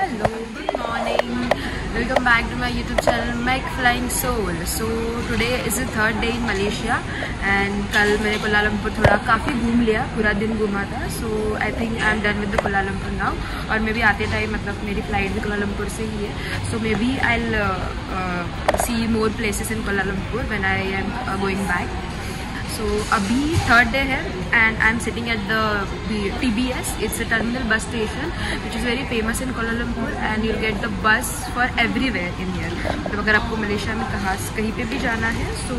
Hello, good morning. Welcome back to my YouTube channel Meg Flying Soul. So today is the third day in Malaysia and कल मैंने कुआला Lumpur थोड़ा काफ़ी घूम लिया, पूरा दिन घूमा था. So I think I am done with the Kuala Lumpur now. और मैं भी आते टाइम मतलब मेरी फ्लाइट भी कुआला लंपुर से ही है. So maybe I'll see more places in Kuala Lumpur when I am going back. So अभी थर्ड डे है and I'm sitting at the TBS. It's a terminal bus station which is very famous in Kuala Lumpur and you'll get the bus for everywhere in here. मतलब अगर आपको Malaysia में कहीं पे भी जाना है so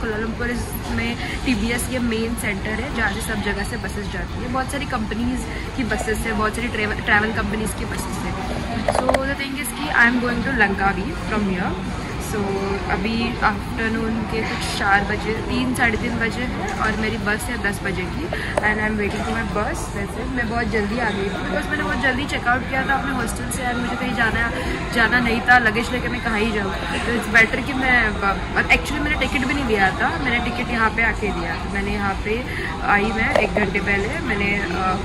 कुआला लंपुर में TBS ये मेन सेंटर है जहाँ से सब जगह से बसेस जाती है. बहुत सारी कंपनीज की बसेस है, बहुत सारी ट्रैवल कंपनीज की बसेस है. So the thing is कि I am going to Langkawi from here. So अभी आफ्टरनून के कुछ 4 बजे 3-3:30 बजे है और मेरी बस है 10 बजे की and I am waiting for my बस. वैसे मैं बहुत जल्दी आ गई थी बिकॉज मैंने बहुत जल्दी चेकआउट किया था अपने हॉस्टल से एंड मुझे कहीं जाना नहीं था. लगेज लेकर मैं कहाँ ही जाऊँ. तो इट्स बेटर कि मैं एक्चुअली मैंने टिकट भी नहीं लिया था, मैंने टिकट यहाँ पे आके दिया. मैंने यहाँ पे आई मैं 1 घंटे पहले. मैंने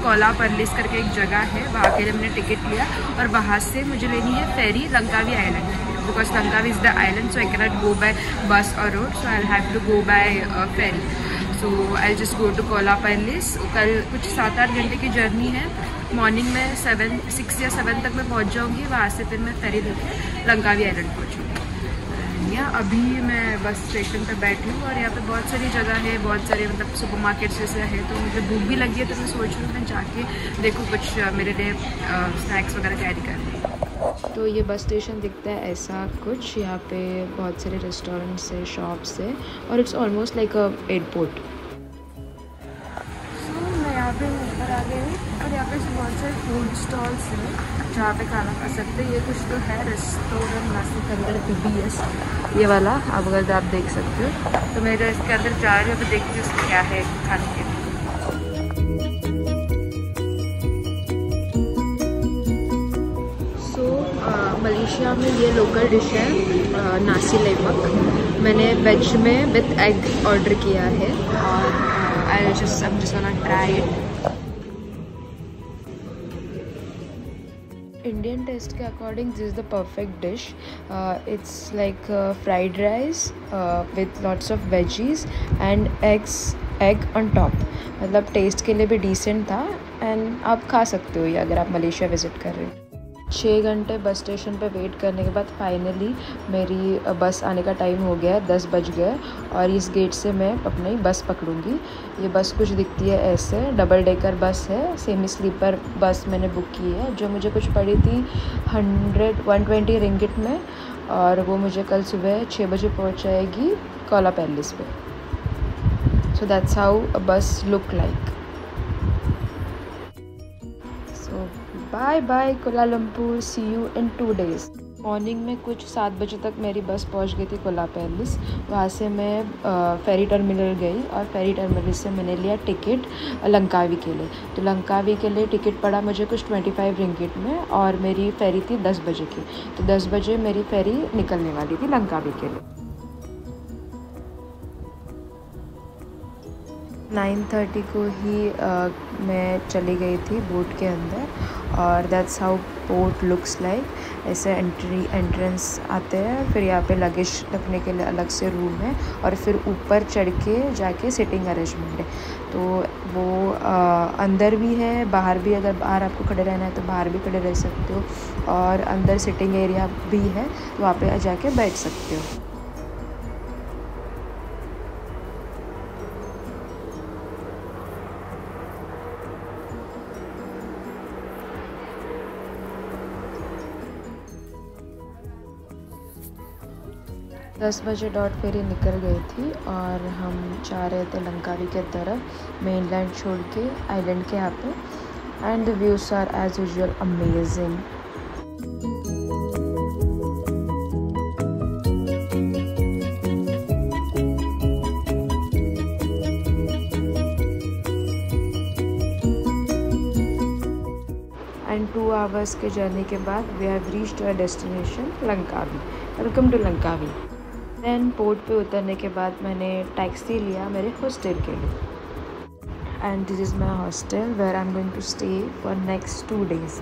कोला परलिस करके एक जगह है वहाँ के लिए मैंने टिकट लिया और वहाँ से मुझे लेनी है ferry Langkawi island because Langkawi is the island, so I cannot go by bus or road, so I'll have to go by ferry. So I'll just go to Kuala Perlis. कल कुछ 7-8 घंटे की जर्नी है. Morning में 6 या 7 तक मैं पहुंच जाऊंगी. वहाँ से फिर मैं फेरी लेके लंकावी आइलैंड पहुँचूँगी. यहाँ अभी मैं बस स्टेशन पे बैठी हूँ और यहाँ पे बहुत सारी जगह है, बहुत सारे मतलब सुपर मार्केट्स जैसे है. तो मुझे भूख भी लगी है तो मैं सोच रही हूँ मैं जाके देखूँ कुछ मेरे लिए स्नैक्स वगैरह कैरी कर लूँ. तो ये बस स्टेशन दिखता है ऐसा कुछ. यहाँ पे बहुत सारे रेस्टोरेंट्स है, शॉप्स है और it's almost like a airport. So मैं यहाँ पे ऊपर आ गई हूँ और यहाँ पे बहुत सारे फूड स्टॉल्स हैं जहाँ पे खाना खा सकते हैं. ये कुछ तो है रेस्टोरेंट नासिक के अंदर TBS ये वाला. अब अगर आप देख सकते हो तो मेरे इसके अंदर जा रही हूँ तो देखती हूँ इसमें क्या है खाने के लिए. मलेशिया में ये लोकल डिश है नासी लेमक. मैंने वेज में विथ एग ऑर्डर किया है और I'm just gonna try it. Indian taste के according this is the perfect dish. It's like fried rice with lots of veggies and egg on top. मतलब taste के लिए भी डिसेंट था एंड आप खा सकते हो ये अगर आप मलेशिया विज़िट कर रहे हो. 6 घंटे बस स्टेशन पे वेट करने के बाद फाइनली मेरी बस आने का टाइम हो गया. 10 बज गए और इस गेट से मैं अपनी बस पकड़ूंगी. ये बस कुछ दिखती है ऐसे, डबल डेकर बस है, सेमी स्लीपर बस मैंने बुक की है जो मुझे कुछ पड़ी थी 120 रिंगिट में और वो मुझे कल सुबह 6 बजे पहुंचाएगी कोला पैलेस पे. So that's how a bus look like. Bye bye Kuala Lumpur, see you in 2 days. Morning में कुछ 7 बजे तक मेरी बस पहुंच गई थी कोला पैलेस. वहाँ से मैं फेरी टर्मिनल गई और फेरी टर्मिनल से मैंने लिया टिकट लंकावी के लिए. तो लंकावी के लिए टिकट पड़ा मुझे कुछ 25 रिंगिट में और मेरी फेरी थी 10 बजे की. तो 10 बजे मेरी फेरी निकलने वाली थी लंकावी के लिए. 9:30 को ही मैं चली गई थी बोट के अंदर और that's how boat looks like. ऐसे एंट्रेंस आते हैं, फिर यहाँ पे लगेज रखने के लिए अलग से रूम है और फिर ऊपर चढ़ के जाके सिटिंग अरेंजमेंट है. तो वो अंदर भी है बाहर भी. अगर बाहर आपको खड़े रहना है तो बाहर भी खड़े रह सकते हो और अंदर सिटिंग एरिया भी है तो वहाँ पे जाके बैठ सकते हो. दस बजे डॉट फेरी निकल गई थी और हम जा रहे थे लंकावी के तरफ मेन लैंड छोड़ के आइलैंड के यहाँ पे. And the views are as usual amazing. And 2 hours के जर्नी के बाद we have reached our destination Langkawi. Welcome to Langkawi. Then port पे उतरने के बाद मैंने टैक्सी लिया मेरे हॉस्टल के लिए. And this is my hostel where I am going to stay for next 2 days.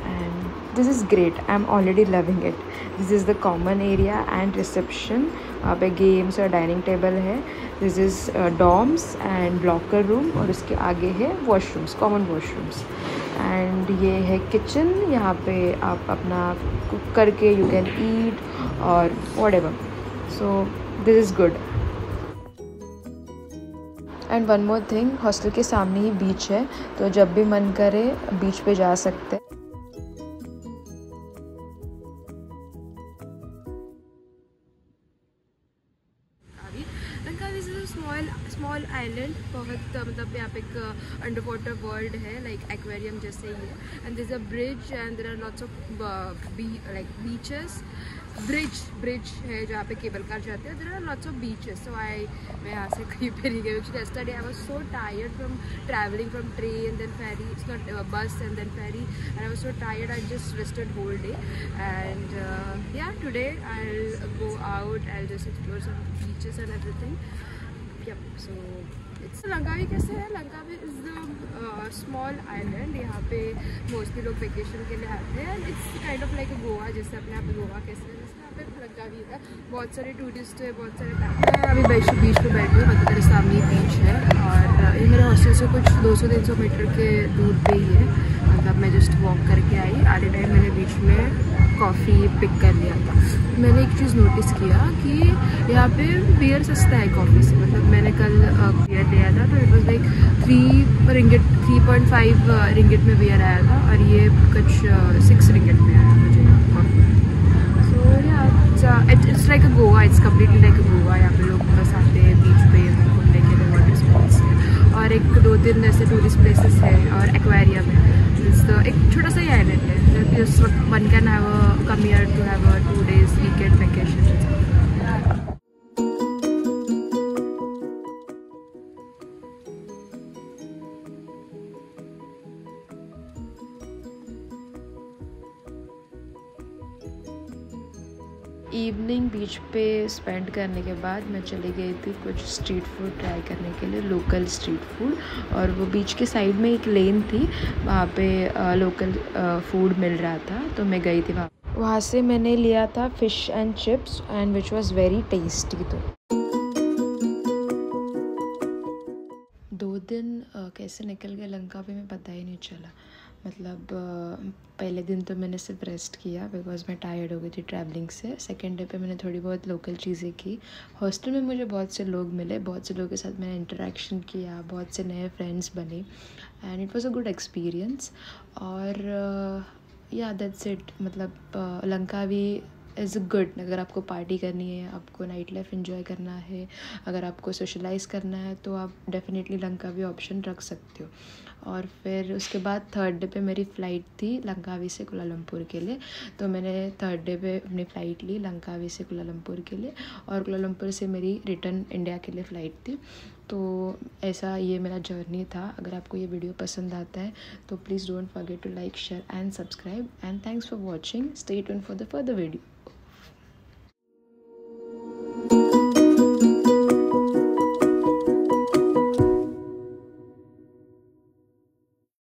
and this is great. I'm already loving it. This is the common area and reception. वहाँ पे games और dining table है. This is dorms and locker room और उसके आगे है washrooms, common washrooms. And ये है किचन. यहाँ पे आप अपना कुक करके यू कैन ईट और whatever. So this is good. And one more thing, hostel के सामने ही बीच है, तो जब भी मन करे बीच पे जा सकते हैं. Langkawi is small island. बहुत मतलब यहाँ पे एक अंडर वाटर वर्ल्ड है, लाइक एक्वेरियम जैसे ही है. And this a bridge and there are lots of like beaches. Bridge है जहाँ पे केबल कार जाते हैं. There are lots of beaches. So मैं यहाँ से कहीं पे नहीं गई. yesterday I was so tired from traveling from train then ferry. It's not bus and then ferry, and I was so tired. I just rested whole day. And yeah, today I'll go out. I'll just explore some beaches and everything. Yep. So it's Langkawi. कैसे है? Langkawi is the small island. यहाँ पे mostly लोग vacation के लिए आते हैं. It's kind of like Goa, जैसे अपने यहाँ पे गोवा कैसे है, जैसे यहाँ पे लंकावी है. बहुत सारे टूरिस्ट है, बहुत सारे. मैं अभी बीच पे बैठी हूँ. मतलब मेरे सामने बीच है और ये मेरे हॉस्टल से कुछ 200-300 मीटर के दूर पे ही है. मतलब मैं जस्ट वॉक करके आई. आधे टाइम मैंने बीच में कॉफ़ी पिक कर लिया था. मैंने एक चीज़ नोटिस किया कि यहाँ पे बियर सस्ता है कॉफ़ी से. मतलब मैंने कल बियर लिया था तो इट वॉज लाइक 3.5 रिंगिट में बियर आया था और ये कुछ 6 रिंगिट में आया मुझे coffee. So it's like a Goa. It's completely like अ गोवा. यहाँ पे लोग बस आते हैं बीच पे घूमने के लिए, वाटर स्पोर्ट्स है और 1-2 ऐसे टूरिस्ट प्लेसेस है और एक्वेरियम है. एक छोटा सा ही आइलैंड है. इस वक्त one can have a come here to have a 2 days weekend vacation. Evening beach पे स्पेंड करने के बाद मैं चली गई थी कुछ स्ट्रीट फूड ट्राई करने के लिए, लोकल स्ट्रीट फूड. और वो बीच के साइड में एक लेन थी, वहाँ पे लोकल फूड मिल रहा था तो मैं गई थी वहाँ से मैंने लिया था fish and chips and which was very tasty. तो 2 दिन कैसे निकल गए लंकावी में पता ही नहीं चला. मतलब पहले दिन तो मैंने सिर्फ रेस्ट किया बिकॉज मैं टायर्ड हो गई थी ट्रैवलिंग से. सेकेंड डे पे मैंने थोड़ी बहुत लोकल चीज़ें की. हॉस्टल में मुझे बहुत से लोग मिले, बहुत से लोगों के साथ मैंने इंटरेक्शन किया, बहुत से नए फ्रेंड्स बने and it was a good experience. और या दैट्स इट. मतलब लंकावी इज़ गुड. अगर आपको पार्टी करनी है, आपको नाइट लाइफ एंजॉय करना है, अगर आपको सोशलाइज़ करना है तो आप डेफिनेटली लंकावी ऑप्शन रख सकते हो. और फिर उसके बाद 3rd डे पे मेरी फ़्लाइट थी लंकावी से कुलालमपुर के लिए. तो मैंने 3rd डे पे अपनी फ़्लाइट ली लंकावी से कुलालमपुर के लिए और कुलालमपुर से मेरी रिटर्न इंडिया के लिए फ़्लाइट थी. तो ऐसा ये मेरा जर्नी था. अगर आपको ये वीडियो पसंद आता है तो please don't forget to like, share and subscribe. And thanks for watching. Stay tuned for the further video.